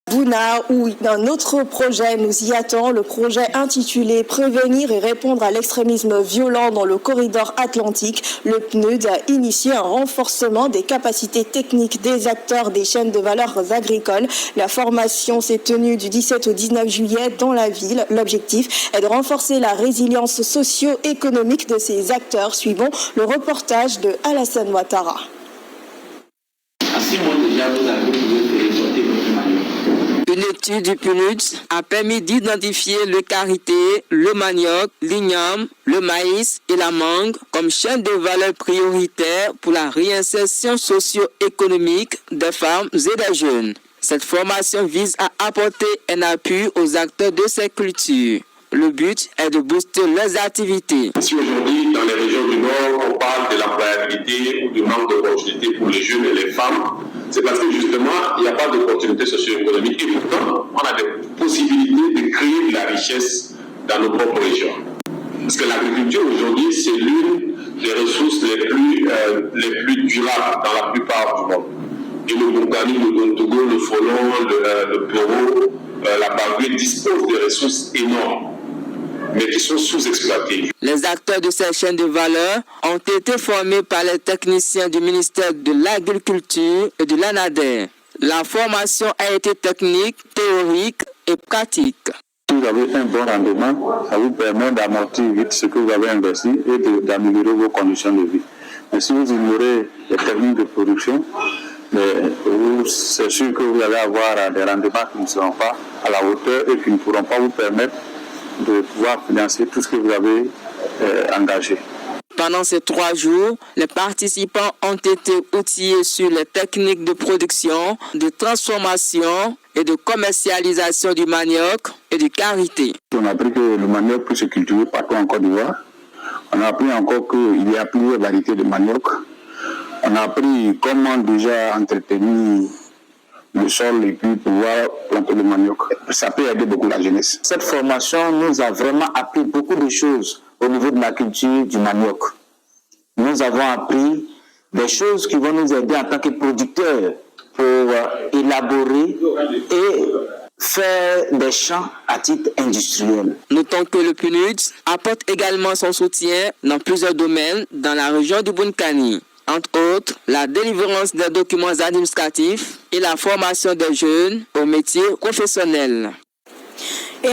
Bouna ou un autre projet nous y attend, le projet intitulé Prévenir et répondre à l'extrémisme violent dans le corridor atlantique. Le PNUD a initié un renforcement des capacités techniques des acteurs des chaînes de valeur agricoles. La formation s'est tenue du 17 au 19 juillet dans la ville. L'objectif est de renforcer la résilience socio-économique de ces acteurs. Suivons le reportage de Alassane Ouattara. À 6 mois déjà, vous avez pu sortir votre manioc. Une étude du PNUD a permis d'identifier le karité, le manioc, l'igname, le maïs et la mangue comme chaîne de valeur prioritaire pour la réinsertion socio-économique des femmes et des jeunes. Cette formation vise à apporter un appui aux acteurs de ces cultures. Le but est de booster leurs activités. Si aujourd'hui, dans les régions du Nord, on parle de l'employabilité ou du manque d'opportunités pour les jeunes et les femmes, c'est parce que justement, il n'y a pas d'opportunités socio-économiques et pourtant, on a des possibilités de créer de la richesse dans nos propres régions. Parce que l'agriculture aujourd'hui, c'est l'une des ressources les plus durables dans la plupart du monde. Et le Boukani, le Gontogo, le Folon, le Poro, la Bagoué disposent de ressources énormes, mais qui sont sous-exploitées. Les acteurs de ces chaînes de valeur ont été formés par les techniciens du ministère de l'Agriculture et de l'ANADER. La formation a été technique, théorique et pratique. Si vous avez un bon rendement, ça vous permet d'amortir vite ce que vous avez investi et d'améliorer vos conditions de vie. Mais si vous ignorez les techniques de production, c'est sûr que vous allez avoir des rendements qui ne seront pas à la hauteur et qui ne pourront pas vous permettre de pouvoir financer tout ce que vous avez engagé. Pendant ces 3 jours, les participants ont été outillés sur les techniques de production, de transformation et de commercialisation du manioc et du karité. On a appris que le manioc peut se cultiver partout en Côte d'Ivoire. On a appris encore qu'il y a plusieurs variétés de manioc. On a appris comment déjà entretenir le sol et puis pouvoir planter le manioc. Ça peut aider beaucoup la jeunesse. Cette formation nous a vraiment appris beaucoup de choses au niveau de la culture du manioc. Nous avons appris des choses qui vont nous aider en tant que producteurs pour élaborer et faire des champs à titre industriel. Notons que le PNUD apporte également son soutien dans plusieurs domaines dans la région du Boukani. Entre autres, la délivrance des documents administratifs et la formation des jeunes aux métiers professionnels.